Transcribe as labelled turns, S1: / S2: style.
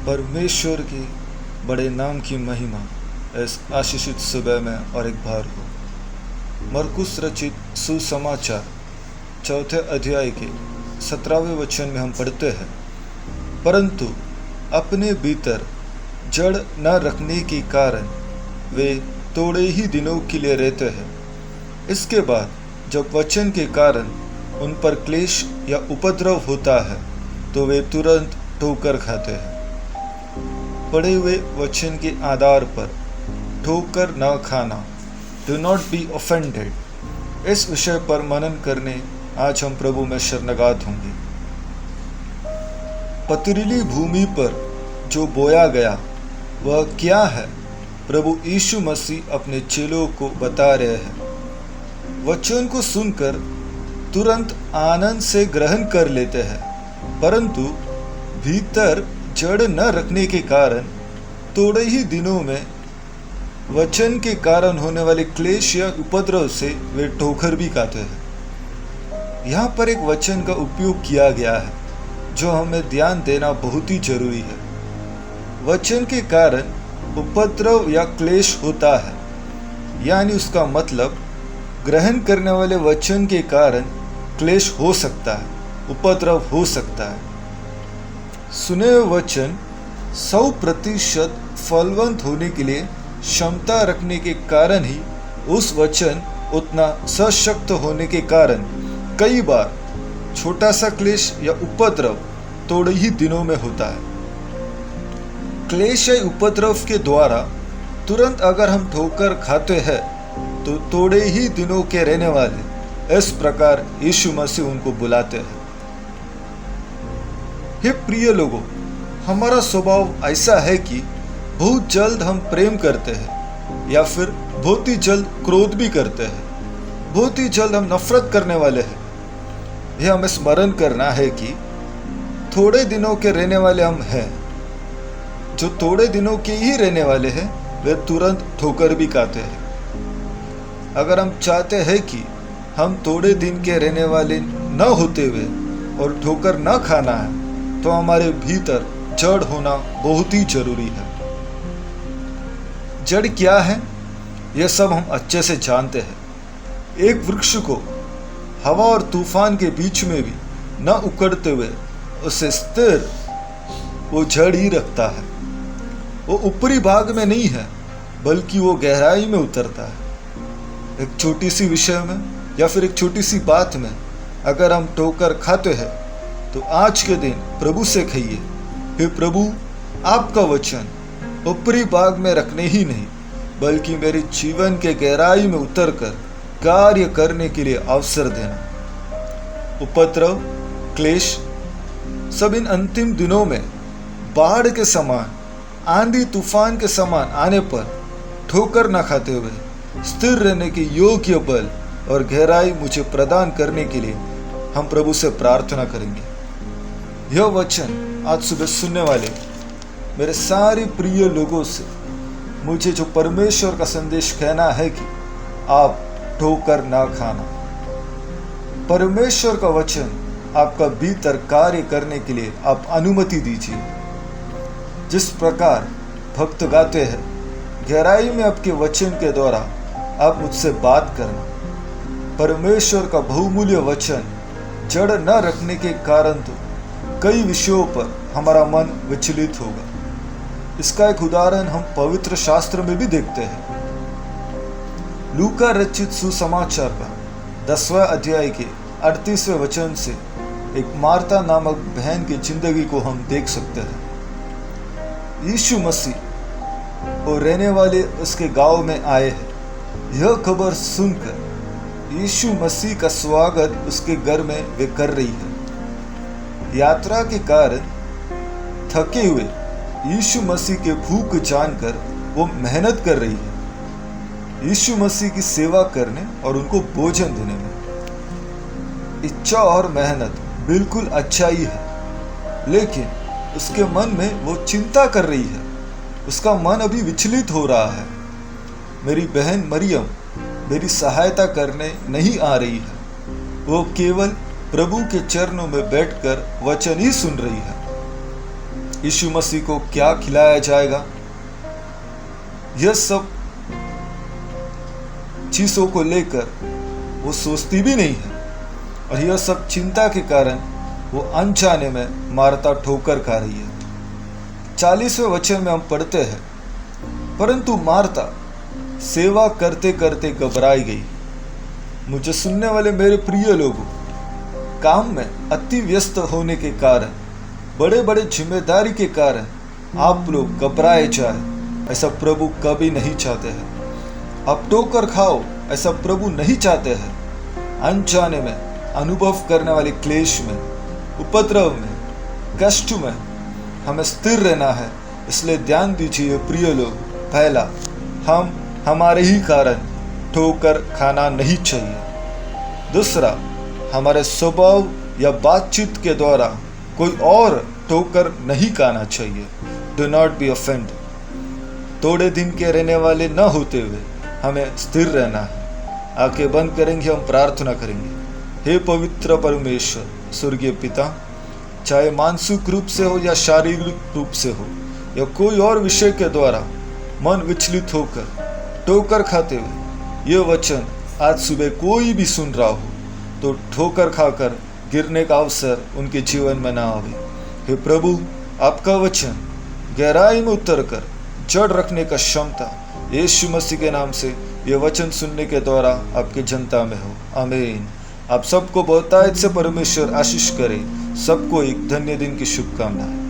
S1: परमेश्वर की बड़े नाम की महिमा इस आशीषित सुबह में और एक बार हो। मरकुस रचित सुसमाचार 4 अध्याय के 17वें वचन में हम पढ़ते हैं, परंतु अपने भीतर जड़ न रखने के कारण वे थोड़े ही दिनों के लिए रहते हैं। इसके बाद जब वचन के कारण उन पर क्लेश या उपद्रव होता है तो वे तुरंत ठोकर खाते हैं। पढ़े हुए वचन के आधार पर ठोकर न खाना, डू नॉट बी ऑफेंडेड, इस विषय पर मनन करने आज हम प्रभु में शरणगात होंगे। पथरीली भूमि पर जो बोया गया वह क्या है, प्रभु यीशु मसीह अपने चेलों को बता रहे हैं। वचन को सुनकर तुरंत आनंद से ग्रहण कर लेते हैं, परंतु भीतर जड़ न रखने के कारण थोड़े ही दिनों में वचन के कारण होने वाले क्लेश या उपद्रव से वे ठोकर भी खाते हैं। यहाँ पर एक वचन का उपयोग किया गया है जो हमें ध्यान देना बहुत ही जरूरी है। वचन के कारण उपद्रव या क्लेश होता है, यानी उसका मतलब ग्रहण करने वाले वचन के कारण क्लेश हो सकता है, उपद्रव हो सकता है। सुने हुए वचन 100% फलवंत होने के लिए क्षमता रखने के कारण ही उस वचन उतना सशक्त होने के कारण कई बार छोटा सा क्लेश या उपद्रव थोड़े ही दिनों में होता है। क्लेश या उपद्रव के द्वारा तुरंत अगर हम ठोकर खाते हैं तो थोड़े ही दिनों के रहने वाले, इस प्रकार यीशु मसीह उनको बुलाते हैं। हे प्रिय लोगों, हमारा स्वभाव ऐसा है कि बहुत जल्द हम प्रेम करते हैं या फिर बहुत ही जल्द क्रोध भी करते हैं, बहुत ही जल्द हम नफरत करने वाले हैं। यह हमें स्मरण करना है कि थोड़े दिनों के रहने वाले हम हैं। जो थोड़े दिनों के ही रहने वाले हैं वे तुरंत ठोकर भी खाते हैं। अगर हम चाहते हैं कि हम थोड़े दिन के रहने वाले न होते हुए और ठोकर न खाना है तो हमारे भीतर जड़ होना बहुत ही जरूरी है। जड़ क्या है यह सब हम अच्छे से जानते हैं। एक वृक्ष को हवा और तूफान के बीच में भी न उखड़ते हुए उसे स्थिर वो जड़ ही रखता है। वो ऊपरी भाग में नहीं है बल्कि वो गहराई में उतरता है। एक छोटी सी विषय में या फिर एक छोटी सी बात में अगर हम ठोकर खाते हैं तो आज के दिन प्रभु से कहिए, हे प्रभु, आपका वचन ऊपरी भाग में रखने ही नहीं बल्कि मेरे जीवन के गहराई में उतरकर कार्य करने के लिए अवसर देना। उपद्रव, क्लेश सब इन अंतिम दिनों में बाढ़ के समान, आंधी तूफान के समान आने पर ठोकर न खाते हुए स्थिर रहने के योग्य बल और गहराई मुझे प्रदान करने के लिए हम प्रभु से प्रार्थना करेंगे। यह वचन आज सुबह सुनने वाले मेरे सारे प्रिय लोगों से मुझे जो परमेश्वर का संदेश कहना है कि आप ठोकर ना खाना। परमेश्वर का वचन आपका भीतर कार्य करने के लिए आप अनुमति दीजिए। जिस प्रकार भक्त गाते हैं, गहराई में आपके वचन के द्वारा आप मुझसे बात करना। परमेश्वर का बहुमूल्य वचन जड़ न रखने के कारण तो कई विषयों पर हमारा मन विचलित होगा। इसका एक उदाहरण हम पवित्र शास्त्र में भी देखते हैं। लूका रचित सुसमाचार का 10वां अध्याय के 38वें वचन से एक मार्ता नामक बहन की जिंदगी को हम देख सकते हैं। यीशु मसीह और रहने वाले उसके गांव में आए हैं। यह खबर सुनकर यीशु मसीह का स्वागत उसके घर में वे कर रही है। यात्रा के कारण थके हुए यीशु मसीह के भूख जानकर वो मेहनत कर रही है, यीशु मसीह की सेवा करने और उनको भोजन देने में। इच्छा और मेहनत बिल्कुल अच्छा ही है, लेकिन उसके मन में वो चिंता कर रही है। उसका मन अभी विचलित हो रहा है। मेरी बहन मरियम मेरी सहायता करने नहीं आ रही है, वो केवल प्रभु के चरणों में बैठकर वचन ही सुन रही है। यीशु मसीह को क्या खिलाया जाएगा, यह सब चीजों को लेकर वो सोचती भी नहीं है, और यह सब चिंता के कारण वो अनजाने में मार्ता ठोकर खा रही है। 40वें वचन में हम पढ़ते हैं, परंतु मार्ता सेवा करते करते घबराई गई। मुझे सुनने वाले मेरे प्रिय लोगों, काम में अति व्यस्त होने के कारण, बड़े बड़े जिम्मेदारी के कारण आप लोग घबराए जाए, ऐसा प्रभु कभी नहीं चाहते हैं। आप ठोकर खाओ, ऐसा प्रभु नहीं चाहते हैं। अनजाने में अनुभव करने वाले क्लेश में, उपद्रव में, कष्ट में हमें स्थिर रहना है। इसलिए ध्यान दीजिए प्रिय लोग, पहला, हम हमारे ही कारण ठोकर खाना नहीं चाहिए। दूसरा, हमारे स्वभाव या बातचीत के द्वारा कोई और ठोकर नहीं खाना चाहिए। Do not be offend. थोड़े दिन के रहने वाले न होते हुए हमें स्थिर रहना है। आंखें बंद करेंगे, हम प्रार्थना करेंगे। हे पवित्र परमेश्वर, स्वर्गीय पिता, चाहे मानसिक रूप से हो या शारीरिक रूप से हो या कोई और विषय के द्वारा मन विचलित होकर ठोकर खाते हुए यह वचन आज सुबह कोई भी सुन रहा हो तो ठोकर खाकर गिरने का अवसर उनके जीवन में ना आवे। हे प्रभु, आपका वचन गहराई में उतरकर जड़ रखने का क्षमता यीशु मसीह के नाम से यह वचन सुनने के द्वारा आपकी जनता में हो। आमीन। आप सबको बहुतायत से परमेश्वर आशीष करे। सबको एक धन्य दिन की शुभकामनाएं।